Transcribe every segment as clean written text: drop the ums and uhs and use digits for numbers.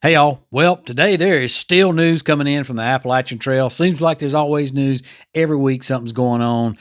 Hey y'all. Well, today there is still news coming in from the Appalachian Trail. Seems like there's always news. Every week something's going on.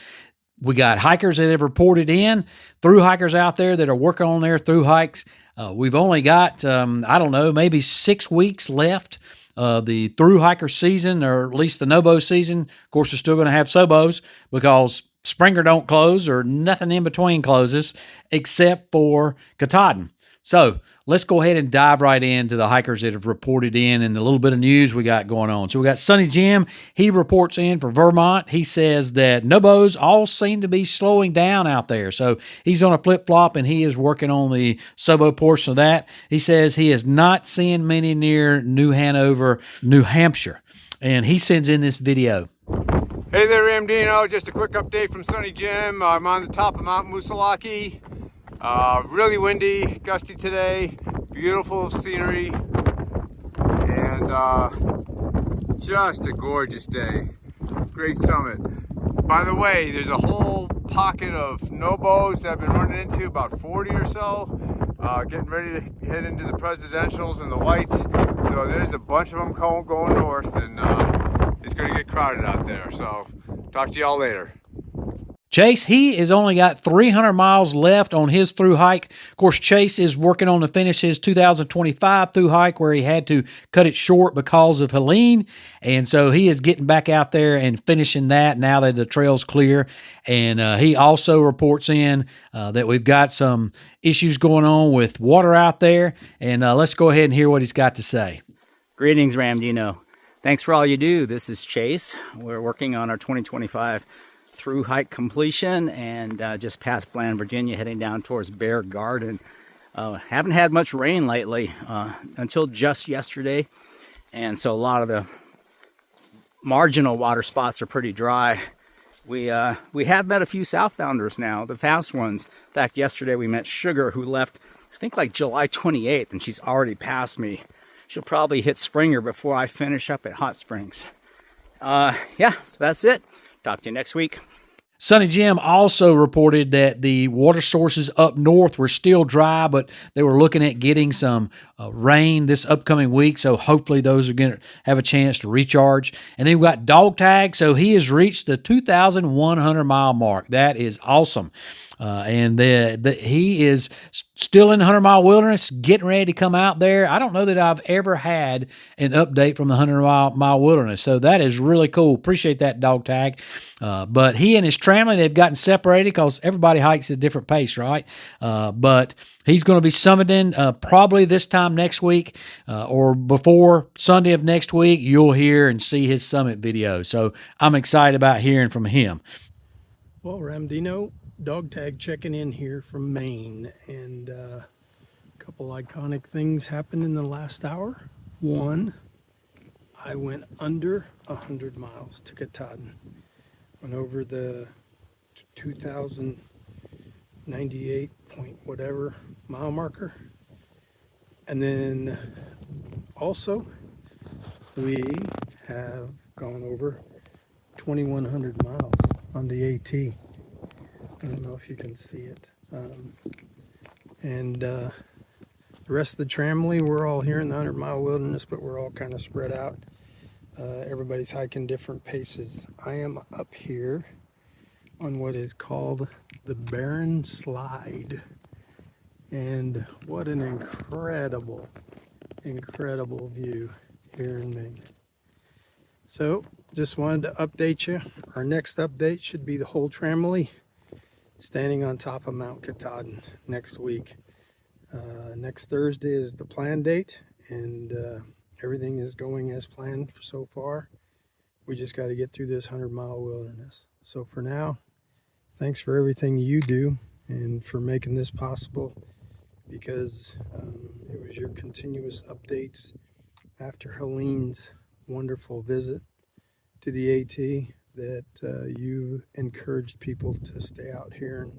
We got hikers that have reported in, through hikers out there that are working on their through hikes. We've only got, I don't know, maybe 6 weeks left of the through hiker season, or at least the NOBO season. Of course, we're still going to have SOBOs because Springer don't close or nothing in between closes except for Katahdin. So let's go ahead and dive right into the hikers that have reported in and a little bit of news we got going on. So we got Sonny Jim. He reports in for Vermont. He says that NOBOs all seem to be slowing down out there. So he's on a flip-flop, and he is working on the SOBO portion of that. He says he is not seeing many near New Hanover, New Hampshire. And he sends in this video. Hey there, Ramdino. Just a quick update from Sonny Jim. I'm on the top of Mount Moosilauke. Really windy, gusty today, beautiful scenery, and just a gorgeous day. Great summit. By the way, there's a whole pocket of NOBOs that I've been running into, about 40 or so, getting ready to head into the presidentials and the whites. So there's a bunch of them going north, and it's going to get crowded out there. So talk to y'all later. Chase, he has only got 300 miles left on his through hike. Of course, Chase is working on to finish his 2025 through hike, where he had to cut it short because of Helene. And so he is getting back out there and finishing that now that the trail's clear. And he also reports in that we've got some issues going on with water out there. And let's go ahead and hear what he's got to say. Greetings, Ramdino. Thanks for all you do. This is Chase. We're working on our 2025 through hike completion, and just past Vermont, Virginia, heading down towards Bear Garden. Haven't had much rain lately until just yesterday, and so a lot of the marginal water spots are pretty dry. We have met a few southbounders now, the fast ones. In fact, yesterday we met Sugar, who left I think like July 28th, and she's already passed me. She'll probably hit Springer before I finish up at Hot Springs. Yeah, so that's it. Talk to you next week. Sonny Jim also reported that the water sources up north were still dry, but they were looking at getting some rain this upcoming week, so hopefully those are going to have a chance to recharge. And then we've got Dogtag, so he has reached the 2,100-mile mark. That is awesome. And he is still in the 100-mile wilderness, getting ready to come out there. I don't know that I've ever had an update from the 100-mile wilderness, so that is really cool. Appreciate that, Dogtag. But he and his family, they've gotten separated because everybody hikes at a different pace, right? But he's going to be summiting probably this time next week or before Sunday of next week. You'll hear and see his summit video. So I'm excited about hearing from him. Well, Ramdino, Dogtag checking in here from Maine, and a couple iconic things happened in the last hour. One, I went under 100 miles to Katahdin. Went over the 2,098 point whatever mile marker. And then also we have gone over 2,100 miles on the AT. I don't know if you can see it. The rest of the tramily, we're all here in the 100-mile wilderness, but we're all kind of spread out. Everybody's hiking different paces. I am up here on what is called the Barren Slide. And what an incredible view here in Maine. So, just wanted to update you. Our next update should be the whole tramily standing on top of Mount Katahdin next week. Next Thursday is the planned date, and everything is going as planned so far. We just got to get through this 100-mile wilderness. So for now, thanks for everything you do and for making this possible, because it was your continuous updates after Helene's wonderful visit to the AT that you encouraged people to stay out here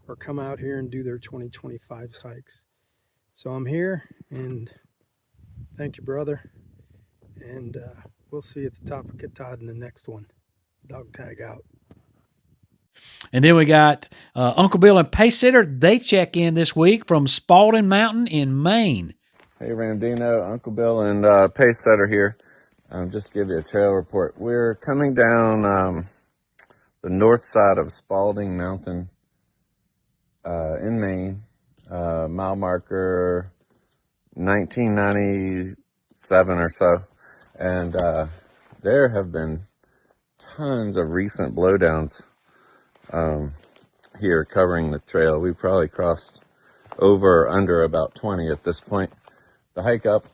or come out here and do their 2025 hikes. So I'm here, and thank you, brother. And we'll see you at the top of Katahdin the next one. Dogtag out. And then we got Uncle Bill and Pace Sitter. They check in this week from Spalding Mountain in Maine. Hey Ramdino, Uncle Bill, and Pace Setter here. Just give you a trail report. We're coming down the north side of Spalding Mountain in Maine, mile marker 1997 or so, and there have been tons of recent blowdowns here covering the trail. We probably crossed over or under about 20 at this point. The hike up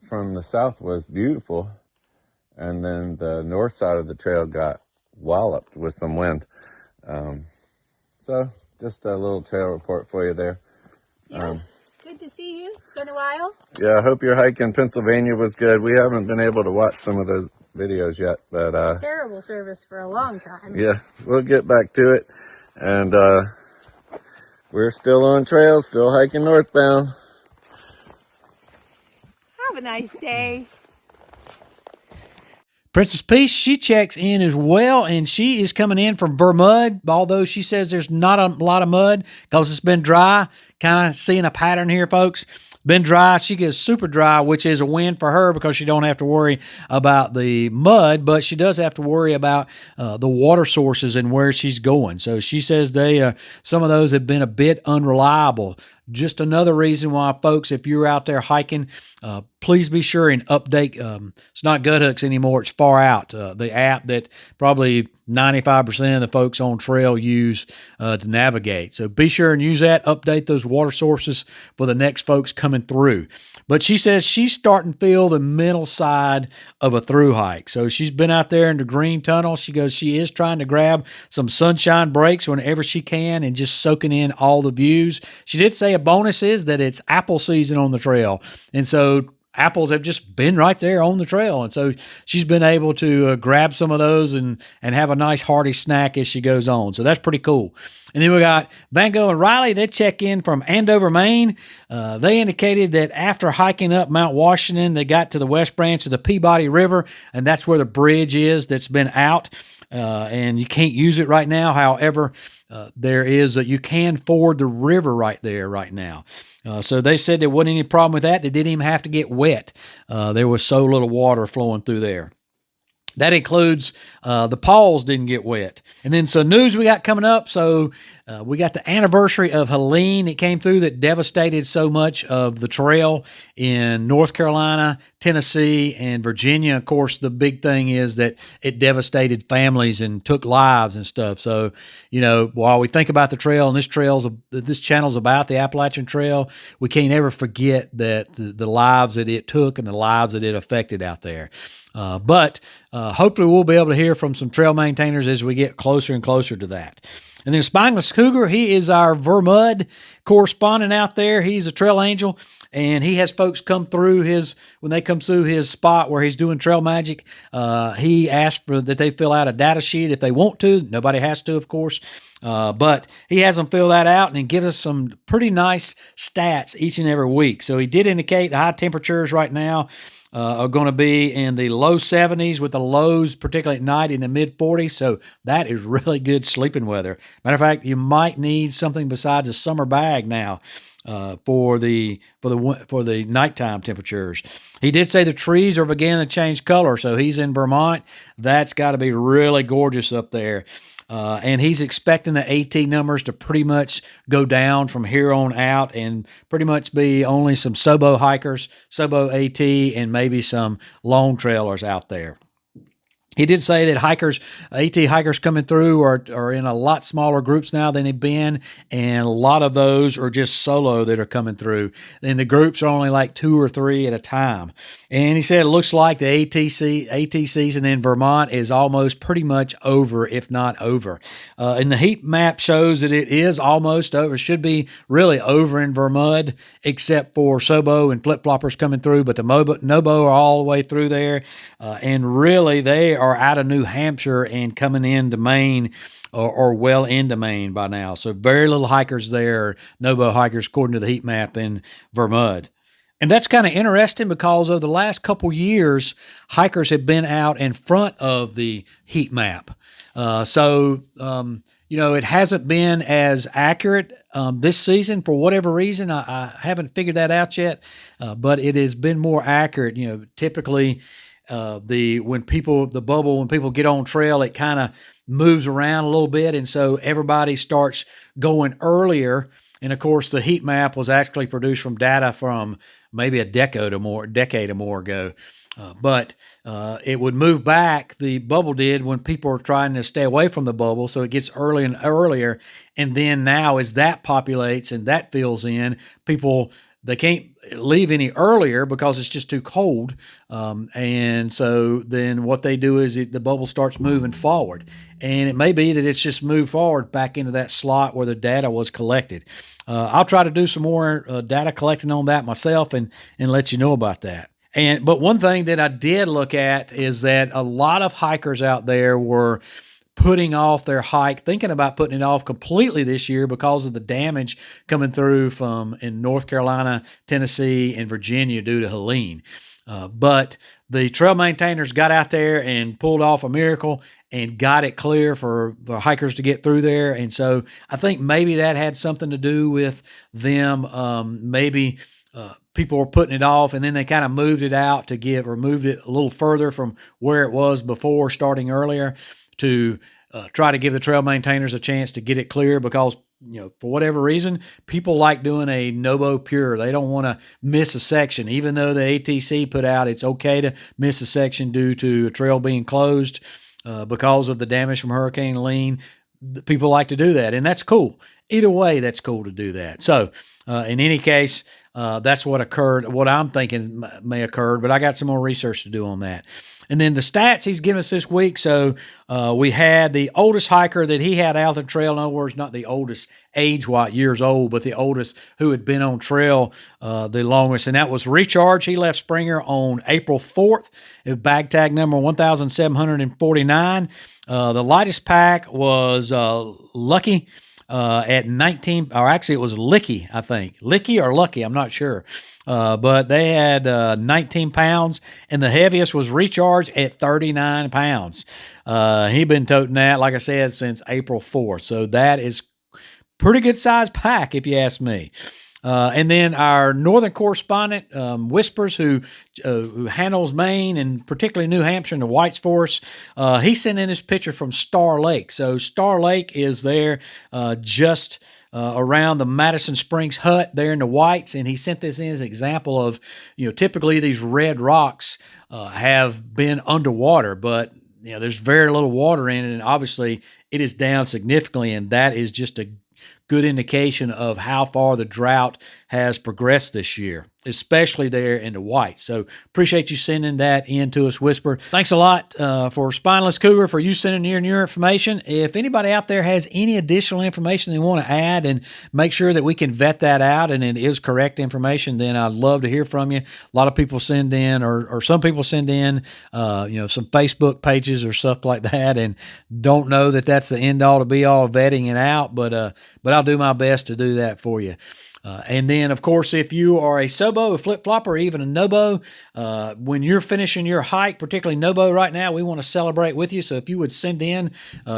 from the south was beautiful, and then the north side of the trail got walloped with some wind. So just a little trail report for you there. Yeah, good to see you. It's been a while. Yeah, I hope your hike in Pennsylvania was good. We haven't been able to watch some of those videos yet, but Terrible service for a long time. yeah, we'll get back to it. And we're still on trail, still hiking northbound. Have a nice day. Princess Peace, she checks in as well, and she is coming in from Vermont, although she says there's not a lot of mud because it's been dry. Kind of seeing a pattern here, folks. Been dry. She gets super dry, which is a win for her because she don't have to worry about the mud, but she does have to worry about the water sources and where she's going. So she says some of those have been a bit unreliable. Just another reason why, folks, if you're out there hiking, please be sure and update. It's not Gut Hooks anymore. It's Far Out, the app that probably 95% of the folks on trail use to navigate. So be sure and use that. Update those water sources for the next folks coming through. But she says she's starting to feel the mental side of a through hike. So she's been out there in the green tunnel. She goes, she is trying to grab some sunshine breaks whenever she can and just soaking in all the views. She did say a bonus is that it's apple season on the trail. And so apples have just been right there on the trail. And so she's been able to grab some of those and have a nice hearty snack as she goes on. So that's pretty cool. And then we got Van Gogh and Riley. They check in from Andover, Maine. They indicated that after hiking up Mount Washington, they got to the west branch of the Peabody River, and that's where the bridge is that's been out. And you can't use it right now. However, you can ford the river right there right now. So they said there wasn't any problem with that. They didn't even have to get wet. There was so little water flowing through there. That includes the paws didn't get wet. And then some news we got coming up. So we got the anniversary of Helene. It came through that devastated so much of the trail in North Carolina, Tennessee, and Virginia. Of course, the big thing is that it devastated families and took lives and stuff. So, while we think about the trail, and this channel's about the Appalachian Trail, we can't ever forget that the lives that it took and the lives that it affected out there. But hopefully we'll be able to hear from some trail maintainers as we get closer and closer to that. And then Spineless Cougar, he is our Vermont correspondent out there. He's a trail angel, and he has folks come through when they come through his spot where he's doing trail magic. He asked that they fill out a data sheet if they want to. Nobody has to, of course. But he has them fill that out and give us some pretty nice stats each and every week. So he did indicate the high temperatures right now are going to be in the low 70s with the lows, particularly at night, in the mid 40s. So that is really good sleeping weather. Matter of fact, you might need something besides a summer bag now for the nighttime temperatures. He did say the trees are beginning to change color. So he's in Vermont. That's got to be really gorgeous up there. And he's expecting the AT numbers to pretty much go down from here on out and pretty much be only some SOBO hikers, SOBO AT, and maybe some long trailers out there. He did say that AT hikers coming through are in a lot smaller groups now than they've been, and a lot of those are just solo that are coming through. And the groups are only like 2 or 3 at a time. And he said it looks like the AT season in Vermont is almost pretty much over, if not over. And the heat map shows that it is almost over. It should be really over in Vermont, except for SOBO and flip-floppers coming through, but the NOBO are all the way through there. And really, they are out of New Hampshire and coming into Maine or well into Maine by now. So very little hikers there, NOBO hikers, according to the heat map in Vermont. And that's kind of interesting because over the last couple years, hikers have been out in front of the heat map. It hasn't been as accurate this season for whatever reason. I haven't figured that out yet, but it has been more accurate. Typically when people get on trail, it kind of moves around a little bit, and so everybody starts going earlier. And of course, the heat map was actually produced from data from maybe a decade or more ago. But it would move back, the bubble did, when people are trying to stay away from the bubble. So it gets earlier and earlier. And then now as that populates and that fills in, they can't leave any earlier because it's just too cold. And so then what they do is the bubble starts moving forward. And it may be that it's just moved forward back into that slot where the data was collected. I'll try to do some more data collecting on that myself and let you know about that. But one thing that I did look at is that a lot of hikers out there were putting off their hike, thinking about putting it off completely this year because of the damage coming through in North Carolina, Tennessee, and Virginia due to Helene. But the trail maintainers got out there and pulled off a miracle and got it clear for hikers to get through there. And so I think maybe that had something to do with them. Maybe people were putting it off, and then they kind of moved it out moved it a little further from where it was before, starting earlier, to try to give the trail maintainers a chance to get it clear, because for whatever reason, people like doing a NOBO pure. They don't want to miss a section, even though the ATC put out it's okay to miss a section due to a trail being closed because of the damage from Hurricane Helene. People like to do that, and that's cool. Either way, that's cool to do that. So in any case, that's what occurred, what I'm thinking may occur, but I got some more research to do on that. And then the stats he's given us this week. So we had the oldest hiker that he had out on the trail. In other words, not the oldest age-wise, years old, but the oldest who had been on trail the longest. And that was Recharge. He left Springer on April 4th. Bag tag number 1,749. The lightest pack was Lucky at 19, or actually it was Licky, I think. Licky or Lucky, I'm not sure. But they had 19 pounds, and the heaviest was Recharge at 39 pounds. He'd been toting that, like I said, since April 4th. So that is pretty good size pack, if you ask me. And then our northern correspondent, Whispers, who handles Maine and particularly New Hampshire and the Whites for us, he sent in this picture from Star Lake. So Star Lake is there just around the Madison Springs Hut there in the Whites, and he sent this in as an example of, typically these red rocks have been underwater, but there's very little water in it, and obviously it is down significantly, and that is just a good indication of how far the drought has progressed this year, especially there in the White. So appreciate you sending that in to us, Whisper. Thanks a lot for Spineless Cougar for you sending in your information. If anybody out there has any additional information they want to add and make sure that we can vet that out and it is correct information, then I'd love to hear from you. A lot of people send in, or some people send in, some Facebook pages or stuff like that, and don't know that that's the end all to be all vetting it out, but I'll do my best to do that for you. And then, of course, if you are a SOBO, a flip-flopper, or even a NOBO, when you're finishing your hike, particularly NOBO right now, we want to celebrate with you. So if you would send in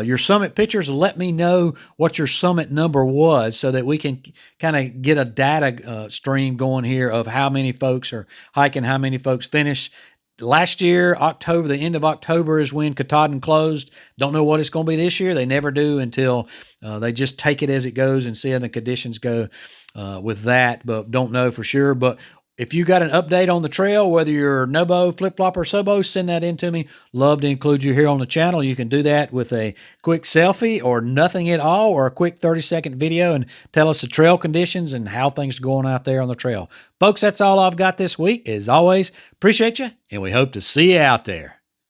your summit pictures, let me know what your summit number was so that we can kind of get a data stream going here of how many folks are hiking, how many folks finished. Last year, October, the end of October is when Katahdin closed. Don't know what it's going to be this year. They never do until they just take it as it goes and see how the conditions go with that, but don't know for sure. But if you got an update on the trail, whether you're NOBO, flip-flop, or SOBO, send that in to me. Love to include you here on the channel. You can do that with a quick selfie or nothing at all, or a quick 30-second video and tell us the trail conditions and how things are going out there on the trail. Folks, that's all I've got this week. As always, appreciate you, and we hope to see you out there.